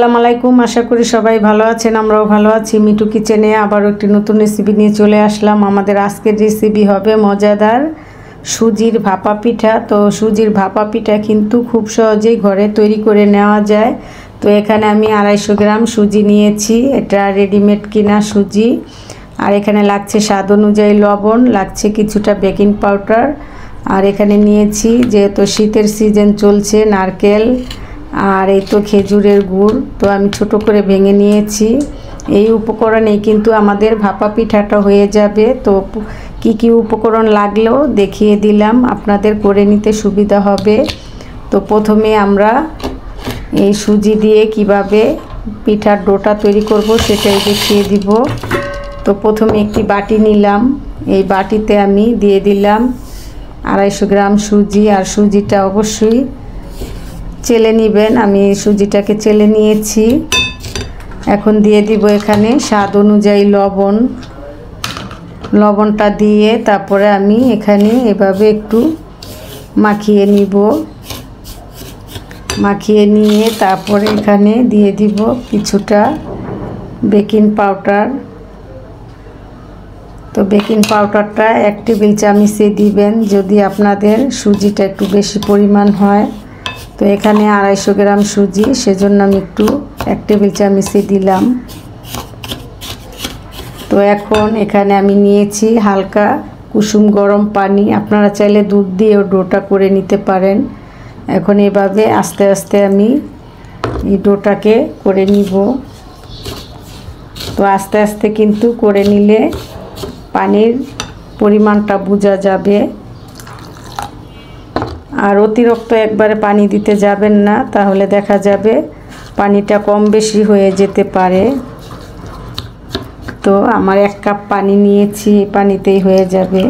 আসসালামু আলাইকুম। আশা করি সবাই ভালো আছেন, আমরাও ভালো আছি। মিটু কিচেনে আবারও একটি নতুন রেসিপি নিয়ে চলে আসলাম। আমাদের আজকের রেসিপি হবে মজাদার সুজির ভাপা পিঠা। তো সুজির ভাপা পিঠা কিন্তু খুব সহজেই ঘরে তৈরি করে নেওয়া যায়। তো এখানে আমি 250 গ্রাম সুজি নিয়েছি, এটা রেডিমেড কিনা সুজি। আর এখানে লাগছে স্বাদ অনুযায়ী লবণ, লাগছে কিছুটা বেকিং পাউডার। আর এখানে নিয়েছি, যেহেতু শীতের সিজন চলছে, নারকেল আর এই তো খেজুরের গুড়। তো আমি ছোট করে ভেঙে নিয়েছি। এই উপকরণেই কিন্তু আমাদের ভাপা পিঠাটা হয়ে যাবে। তো কি কি উপকরণ লাগলেও দেখিয়ে দিলাম, আপনাদের করে নিতে সুবিধা হবে। তো প্রথমে আমরা এই সুজি দিয়ে কিভাবে পিঠার ডোটা তৈরি করব সেটাই দেখিয়ে দিব। তো প্রথমে একটি বাটি নিলাম, এই বাটিতে আমি দিয়ে দিলাম 250 গ্রাম সুজি। আর সুজিটা অবশ্যই চেলে নেবেন, আমি সুজিটাকে চেলে নিয়েছি। এখন দিয়ে দিব এখানে স্বাদ অনুযায়ী লবণ। লবণটা দিয়ে তারপরে আমি এখানে এভাবে একটু মাখিয়ে নিব। মাখিয়ে নিয়ে তারপরে এখানে দিয়ে দিব কিছুটা বেকিং পাউডার। তো বেকিং পাউডারটা 1 টেবিল চামচে দিবেন যদি আপনাদের সুজিটা একটু বেশি পরিমাণ হয়। তো এখানে 250 গ্রাম সুজি, সেজন্য আমি একটু 1 টেবিল চামচে দিলাম। তো এখন এখানে আমি নিয়েছি হালকা কুসুম গরম পানি, আপনারা চাইলে দুধ দিয়েও ডোটা করে নিতে পারেন। এখন এভাবে আস্তে আস্তে আমি এই ডোটাকে করে নিব। তো আস্তে আস্তে কিন্তু করে নিলে পানির পরিমাণটা বোঝা যাবে। আর অতিরিক্ত একবারে পানি দিতে যাবেন না, তাহলে দেখা যাবে পানিটা কম বেশি হয়ে যেতে পারে। তো আমার 1 কাপ পানি নিয়েছি, এই পানিতেই হয়ে যাবে।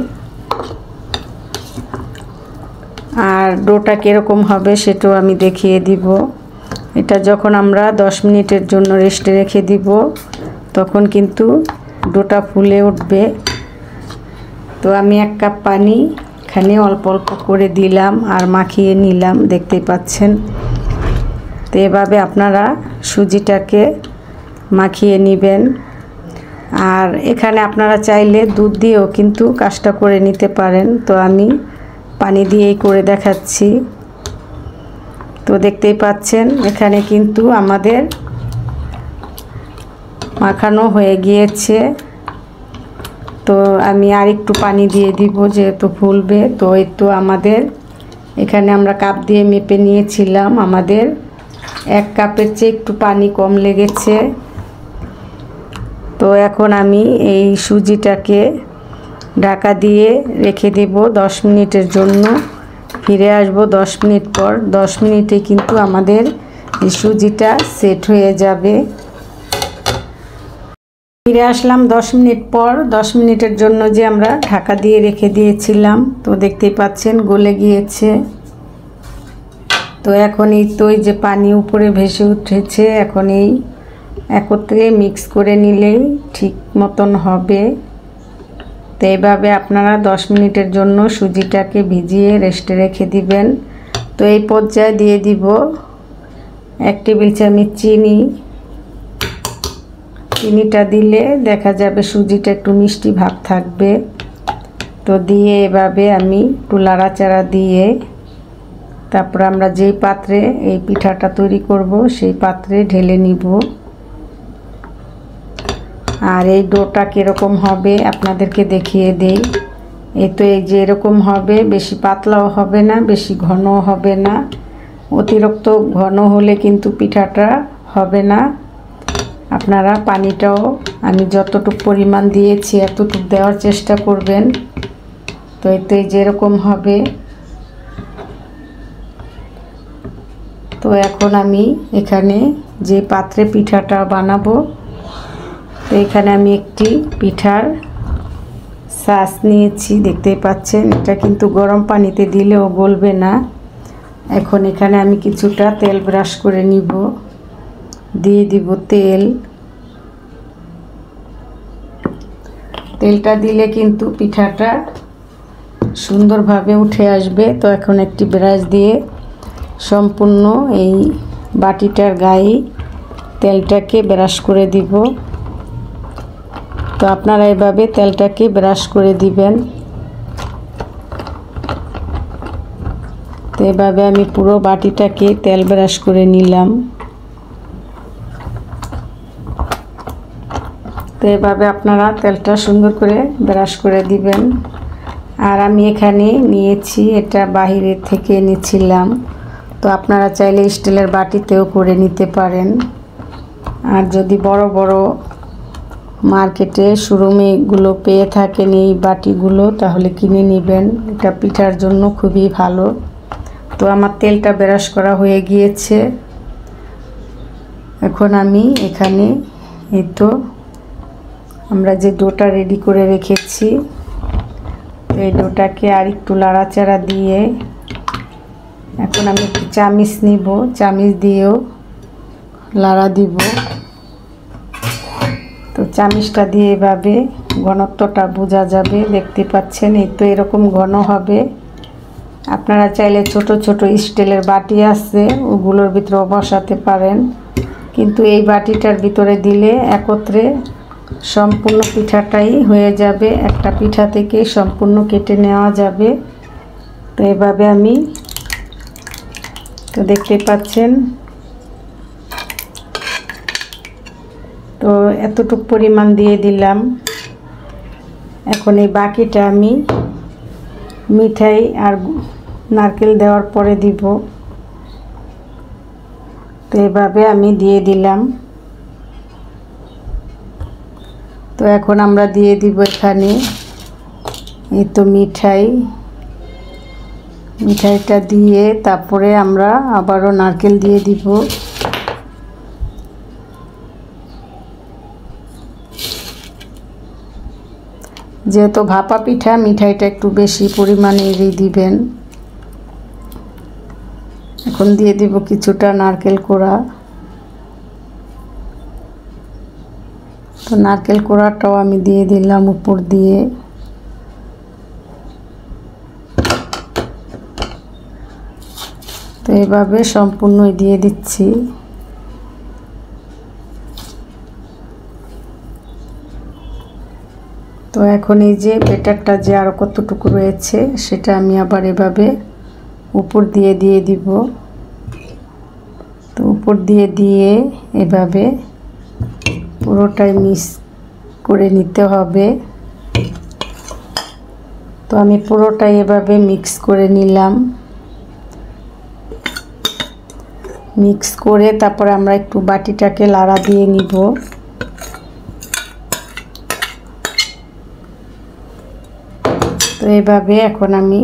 আর ডোটা কীরকম হবে সেটাও আমি দেখিয়ে দিব। এটা যখন আমরা 10 মিনিটের জন্য রেস্টে রেখে দিব, তখন কিন্তু ডোটা ফুলে উঠবে। তো আমি 1 কাপ পানি এখানে অল্প অল্প করে দিলাম আর মাখিয়ে নিলাম, দেখতেই পাচ্ছেন। তো এভাবে আপনারা সুজিটাকে মাখিয়ে নেবেন। আর এখানে আপনারা চাইলে দুধ দিয়েও কিন্তু কাজটা করে নিতে পারেন। তো আমি পানি দিয়েই করে দেখাচ্ছি। তো দেখতেই পাচ্ছেন এখানে কিন্তু আমাদের মাখানো হয়ে গিয়েছে। তো আমি আর একটু পানি দিয়ে দিব, যেহেতু ফুলবে। তো এই তো আমাদের এখানে আমরা কাপ দিয়ে মেপে নিয়েছিলাম, আমাদের 1 কাপের চেয়ে একটু পানি কম লেগেছে। তো এখন আমি এই সুজিটাকে ঢাকা দিয়ে রেখে দেব 10 মিনিটের জন্য। ফিরে আসব 10 মিনিট পর। 10 মিনিটে কিন্তু আমাদের এই সুজিটা সেট হয়ে যাবে। ফিরে আসলাম 10 মিনিট পর। 10 মিনিটের জন্য যে আমরা ঢাকা দিয়ে রেখে দিয়েছিলাম, তো দেখতেই পাচ্ছেন গলে গিয়েছে। তো এখন এই তো যে পানি উপরে ভেসে উঠেছে, এখন এই একত্রে মিক্স করে নিলেই ঠিক মতন হবে। তো এইভাবে আপনারা 10 মিনিটের জন্য সুজিটাকে ভিজিয়ে রেস্টে রেখে দিবেন। তো এই পর্যায়ে দিয়ে দিব 1 টেবিল চামচ চিনি। চিনিটা দিলে দেখা যাবে সুজিটা একটু মিষ্টি ভাব থাকবে। তো দিয়ে এভাবে আমি একটু নাড়াচাড়া দিয়ে তারপর আমরা যেই পাত্রে এই পিঠাটা তৈরি করব সেই পাত্রে ঢেলে নিব। আর এই ডোটা কীরকম হবে আপনাদেরকে দেখিয়ে দেই। এই তো এই যে এরকম হবে, বেশি পাতলাও হবে না, বেশি ঘনও হবে না। অতিরিক্ত ঘন হলে কিন্তু পিঠাটা হবে না। আপনারা পানিটাও আমি যতটুকু পরিমাণ দিয়েছি এতটুকু দেওয়ার চেষ্টা করবেন। তো এই তো এই যেরকম হবে। তো এখন আমি এখানে যে পাত্রে পিঠাটা বানাবো, তো এখানে আমি একটি পিঠার ছাঁচ নিয়েছি, দেখতেই পাচ্ছেন। এটা কিন্তু গরম পানিতে দিলেও গলবে না। এখন এখানে আমি কিছুটা তেল ব্রাশ করে নিব, দিয়ে দিব তেল। তেলটা দিলে কিন্তু পিঠাটা সুন্দরভাবে উঠে আসবে। তো এখন একটি ব্রাশ দিয়ে সম্পূর্ণ এই বাটিটার গায়ে তেলটাকে ব্রাশ করে দিব। তো আপনারা এভাবে তেলটাকে ব্রাশ করে দিবেন। তো এভাবে আমি পুরো বাটিটাকে তেল ব্রাশ করে নিলাম। তো এভাবে আপনারা তেলটা সুন্দর করে ব্রাশ করে দিবেন। আর আমি এখানে নিয়েছি, এটা বাইরে থেকে এনেছিলাম। তো আপনারা চাইলে স্টিলের বাটিতেও করে নিতে পারেন। আর যদি বড় বড় মার্কেটে শোরুমেগুলো পেয়ে থাকেন এই বাটিগুলো, তাহলে কিনে নেবেন। এটা পিঠার জন্য খুবই ভালো। তো আমার তেলটা ব্রাশ করা হয়ে গিয়েছে। এখন আমি এখানে এই তো আমরা যে ডোটা রেডি করে রেখেছি, এই ডোটাকে আর একটু নাড়াচাড়া দিয়ে এখন আমি একটু চামিচ নিব, চামিচ দিয়েও লাড়া দিব। তো চামিচটা দিয়ে এভাবে ঘনত্বটা বোঝা যাবে, দেখতে পাচ্ছেন। এই তো এরকম ঘন হবে। আপনারা চাইলে ছোট ছোট স্টিলের বাটি আছে, ওগুলোর ভিতরে বসাতে পারেন, কিন্তু এই বাটিটার ভিতরে দিলে একত্রে সম্পূর্ণ পিঠাটাই হয়ে যাবে। একটা পিঠা থেকে সম্পূর্ণ কেটে নেওয়া যাবে। তো এভাবে আমি তো দেখতে পাচ্ছেন। তো এতটুকু পরিমাণ দিয়ে দিলাম। এখন এই বাকিটা আমি মিঠাই আর নারকেল দেওয়ার পরে দিব। তো এভাবে আমি দিয়ে দিলাম। তো এখন আমরা দিয়ে দিব এখানে এই তো মিঠাইটা দিয়ে তারপরে আমরা আবারও নারকেল দিয়ে দিব। যেহেতু ভাপা পিঠা, মিঠাইটা একটু বেশি পরিমাণে দিবেন। এখন দিয়ে দিব কিছুটা নারকেল কোড়া। তো নারকেল কোড়াটাও আমি দিয়ে দিলাম উপর দিয়ে। তো এভাবে সম্পূর্ণই দিয়ে দিচ্ছি। তো এখন এই যে ব্যাটারটা যে আরও কতটুকু রয়েছে, সেটা আমি আবার এভাবে উপর দিয়ে দিব। তো উপর দিয়ে এভাবে পুরোটাই মিক্স করে নিতে হবে। তো আমি পুরোটাই এভাবে মিক্স করে নিলাম। মিক্স করে তারপরে আমরা একটু বাটিটাকে লাড়া দিয়ে নিব। তো এভাবে এখন আমি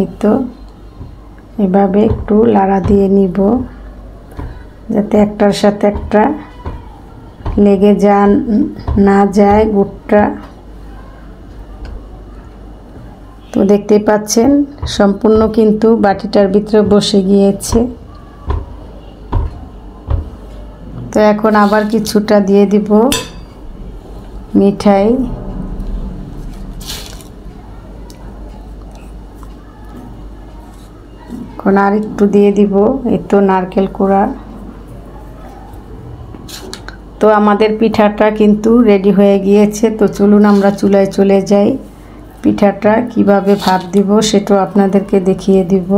এই তো এভাবে একটু লাড়া দিয়ে নিব, যাতে একটার সাথে একটা লেগে না যায় গুড়টা। তো দেখতেই পাচ্ছেন সম্পূর্ণ কিন্তু বাটিটার ভিতরে বসে গিয়েছে। তো এখন আবার কিছুটা দিয়ে দিব মিঠাই। এখন আর একটু দিয়ে দিব এই তো নারকেল কোড়া। তো আমাদের পিঠাটা কিন্তু রেডি হয়ে গিয়েছে। তো চলুন আমরা চুলায় চলে যাই। পিঠাটা কিভাবে ভাপ দিব সেটাও আপনাদেরকে দেখিয়ে দিব।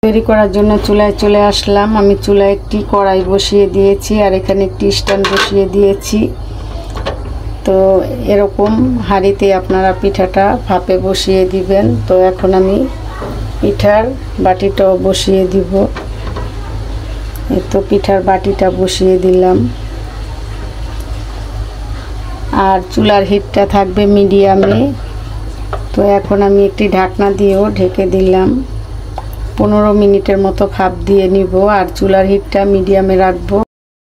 তৈরি করার জন্য চুলায় চলে আসলাম। আমি চুলায় একটি কড়াই বসিয়ে দিয়েছি আর এখানে একটি স্ট্যান্ড বসিয়ে দিয়েছি। তো এরকম হাঁড়িতে আপনারা পিঠাটা ভাপে বসিয়ে দিবেন। তো এখন আমি পিঠার বাটিটাও বসিয়ে দিব। এই তো পিঠার বাটিটা বসিয়ে দিলাম। আর চুলার হিটটা থাকবে মিডিয়ামে। তো এখন আমি একটি ঢাকনা দিয়েও ঢেকে দিলাম। 15 মিনিটের মতো ভাপ দিয়ে নিব আর চুলার হিটটা মিডিয়ামে রাখবো।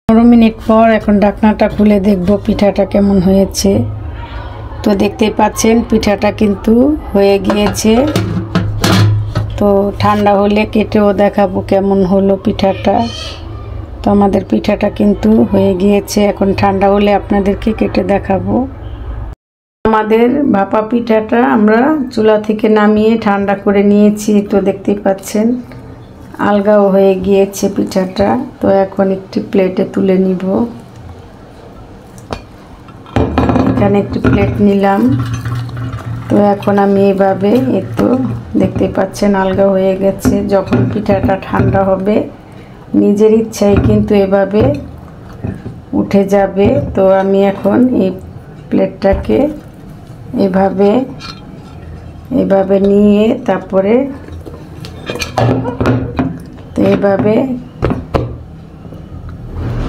15 মিনিট পর এখন ঢাকনাটা খুলে দেখব পিঠাটা কেমন হয়েছে। তো দেখতেই পাচ্ছেন পিঠাটা কিন্তু হয়ে গিয়েছে। তো ঠান্ডা হলে কেটেও দেখাবো কেমন হলো পিঠাটা। তো আমাদের পিঠাটা কিন্তু হয়ে গিয়েছে। এখন ঠান্ডা হলে আপনাদেরকে কেটে দেখাবো। আমাদের ভাপা পিঠাটা আমরা চুলা থেকে নামিয়ে ঠান্ডা করে নিয়েছি। তো দেখতেই পাচ্ছেন আলগাও হয়ে গিয়েছে পিঠাটা। তো এখন একটি প্লেটে তুলে নিব। এখানে একটি প্লেট নিলাম। তো এখন আমি এভাবে একটু দেখতে পাচ্ছেন আলগা হয়ে গেছে। যখন পিঠাটা ঠান্ডা হবে নিজের ইচ্ছায় কিন্তু এভাবে উঠে যাবে। তো আমি এখন এই প্লেটটাকে এভাবে নিয়ে তারপরে তো এভাবে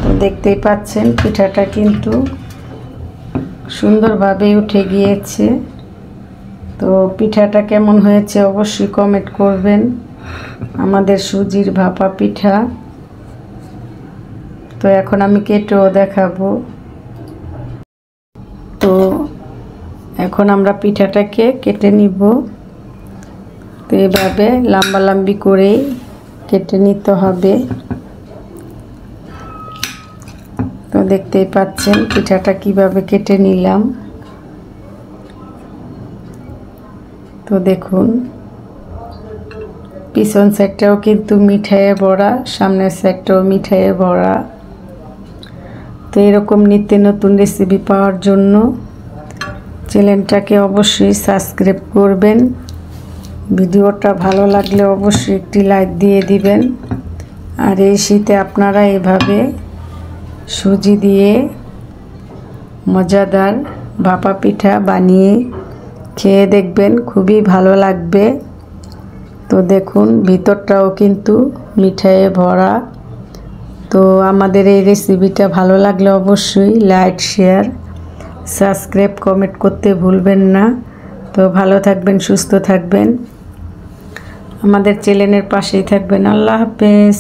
তো দেখতেই পাচ্ছেন পিঠাটা কিন্তু সুন্দরভাবে উঠে গিয়েছে। তো পিঠাটা কেমন হয়েছে অবশ্যই কমেন্ট করবেন। আমাদের সুজির ভাপা পিঠা। তো এখন আমি কেটেও দেখাবো। তো এখন আমরা পিঠাটাকে কেটে নিব। তো এভাবে লম্বালম্বি করে কেটে নিতে হবে। তো দেখতেই পাচ্ছেন পিঠাটা কিভাবে কেটে নিলাম। তো দেখুন পিছন সাইডটাও কিন্তু মিঠাইয়ে ভরা, সামনের সাইডটাও মিঠাইয়ে ভরা। তো এরকম নিত্য নতুন রেসিপি পাওয়ার জন্য চ্যানেলটাকে অবশ্যই সাবস্ক্রাইব করবেন। ভিডিওটা ভালো লাগলে অবশ্যই একটি লাইক দিয়ে দিবেন। আর এই শীতে আপনারা এভাবে সুজি দিয়ে মজাদার ভাপা পিঠা বানিয়ে খেয়ে দেখবেন, খুবই ভালো লাগবে। তো দেখুন ভিতরটাও কিন্তু মিঠাইয়ে ভরা। তো আমাদের এই রেসিপিটা ভালো লাগলে অবশ্যই লাইক, শেয়ার, সাবস্ক্রাইব, কমেন্ট করতে ভুলবেন না। তো ভালো থাকবেন, সুস্থ থাকবেন, আমাদের চ্যানেলের পাশেই থাকবেন। আল্লাহ হাফেজ।